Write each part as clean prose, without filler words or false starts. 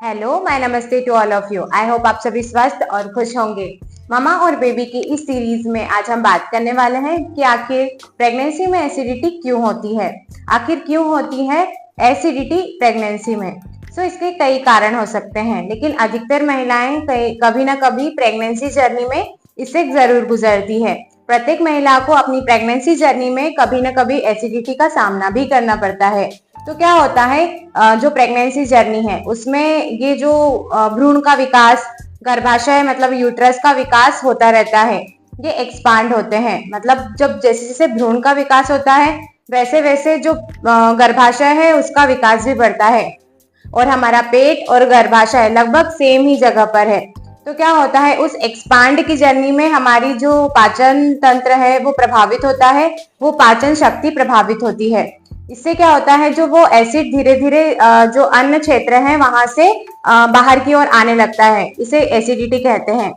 Hello my नमस्ते to all of you. I hope आप सभी स्वस्थ और खुश होंगे। मामा और बेबी की इस सीरीज में आज हम बात करने वाले हैं कि आखिर प्रेगनेंसी में एसिडिटी क्यों होती है। आखिर क्यों होती है एसिडिटी प्रेगनेंसी में। इसके कई कारण हो सकते हैं, लेकिन अधिकतर महिलाएं कभी ना कभी प्रेगनेंसी जर्नी में इससे जरूर गुजरती है। प्रत्येक महिला को अपनी प्रेगनेंसी जर्नी में कभी ना कभी एसिडिटी का सामना भी करना पड़ता है। तो क्या होता है, जो प्रेगनेंसी जर्नी है उसमें ये जो भ्रूण का विकास, गर्भाशय मतलब यूट्रस का विकास होता रहता है। ये एक्सपांड होते हैं, मतलब जब जैसे जैसे भ्रूण का विकास होता है वैसे वैसे जो गर्भाशय है उसका विकास भी बढ़ता है। और हमारा पेट और गर्भाशय लगभग सेम ही जगह पर है। तो क्या होता है, उस एक्सपांड की जर्नी में हमारी जो पाचन तंत्र है वो प्रभावित होता है, वो पाचन शक्ति प्रभावित होती है। इससे क्या होता है, जो वो एसिड धीरे धीरे जो अन्न क्षेत्र है वहां से बाहर की ओर आने लगता है। इसे एसिडिटी कहते हैं।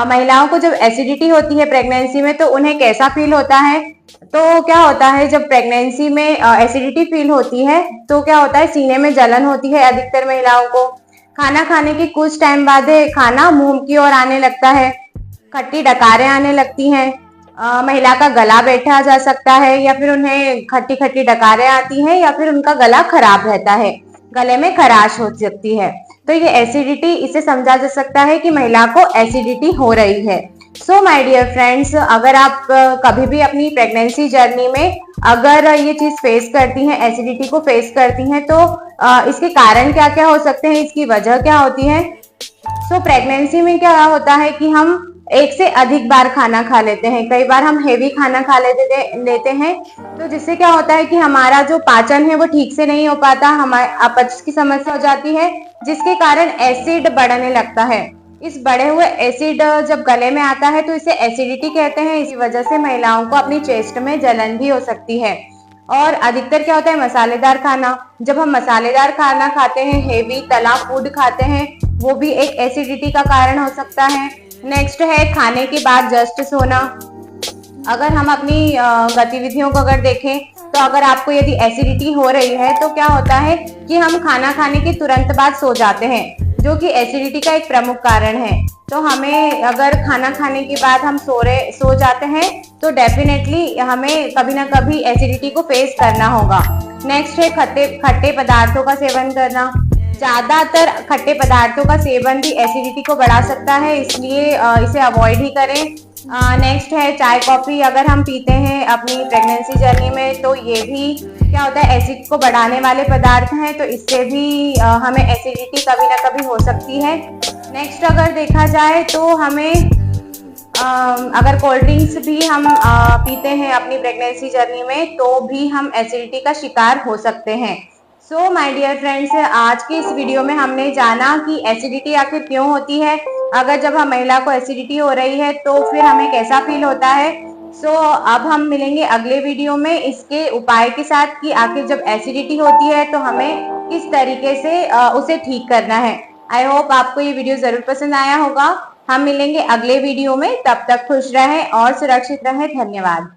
महिलाओं को जब एसिडिटी होती है प्रेगनेंसी में तो उन्हें कैसा फील होता है। तो क्या होता है, जब प्रेगनेंसी में एसिडिटी फील होती है तो क्या होता है, सीने में जलन होती है अधिकतर महिलाओं को। खाना खाने के कुछ टाइम बाद खाना मुंह की ओर आने लगता है। खट्टी डकारें आने लगती हैं। महिला का गला बैठा जा सकता है, या फिर उन्हें खट्टी खट्टी डकारें आती हैं, या फिर उनका गला खराब रहता है, गले में खराश हो सकती है। तो ये एसिडिटी, इसे समझा जा सकता है कि महिला को एसिडिटी हो रही है। सो माय डियर फ्रेंड्स, अगर आप कभी भी अपनी प्रेगनेंसी जर्नी में अगर ये चीज फेस करती हैं, एसिडिटी को फेस करती हैं, तो इसके कारण क्या क्या हो सकते हैं, इसकी वजह क्या होती है। प्रेगनेंसी में क्या होता है कि हम एक से अधिक बार खाना खा लेते हैं। कई बार हम हेवी खाना खा लेते हैं, तो जिससे क्या होता है कि हमारा जो पाचन है वो ठीक से नहीं हो पाता, हमारे अपच की समस्या हो जाती है, जिसके कारण एसिड बढ़ने लगता है। इस बढ़े हुए एसिड जब गले में आता है तो इसे एसिडिटी कहते हैं। इसी वजह से महिलाओं को अपनी चेस्ट में जलन भी हो सकती है। और अधिकतर क्या होता है, मसालेदार खाना। जब हम मसालेदार खाना खाते हैं, हेवी तला फूड खाते हैं, वो भी एक एसिडिटी का कारण हो सकता है। नेक्स्ट है खाने के बाद जस्ट सोना। अगर हम अपनी गतिविधियों को अगर देखें तो अगर आपको यदि एसिडिटी हो रही है तो क्या होता है कि हम खाना खाने के तुरंत बाद सो जाते हैं, जो कि एसिडिटी का एक प्रमुख कारण है। तो हमें अगर खाना खाने के बाद हम सो जाते हैं तो डेफिनेटली हमें कभी ना कभी एसिडिटी को फेस करना होगा। नेक्स्ट है खट्टे पदार्थों का सेवन करना। ज्यादातर खट्टे पदार्थों का सेवन भी एसिडिटी को बढ़ा सकता है, इसलिए इसे अवॉइड ही करें। नेक्स्ट है चाय कॉफी। अगर हम पीते हैं अपनी प्रेगनेंसी जर्नी में तो ये भी क्या होता है, एसिड को बढ़ाने वाले पदार्थ हैं, तो इससे भी हमें एसिडिटी कभी ना कभी हो सकती है। नेक्स्ट अगर देखा जाए तो हमें अगर कोल्ड ड्रिंक्स भी हम पीते हैं अपनी प्रेगनेंसी जर्नी में तो भी हम एसिडिटी का शिकार हो सकते हैं। सो माय डियर फ्रेंड्स, आज की इस वीडियो में हमने जाना कि एसिडिटी आखिर क्यों होती है। अगर जब हम महिला को एसिडिटी हो रही है तो फिर हमें कैसा फील होता है। अब हम मिलेंगे अगले वीडियो में इसके उपाय के साथ कि आखिर जब एसिडिटी होती है तो हमें किस तरीके से उसे ठीक करना है। आई होप आपको ये वीडियो जरूर पसंद आया होगा। हम मिलेंगे अगले वीडियो में, तब तक खुश रहें और सुरक्षित रहें। धन्यवाद।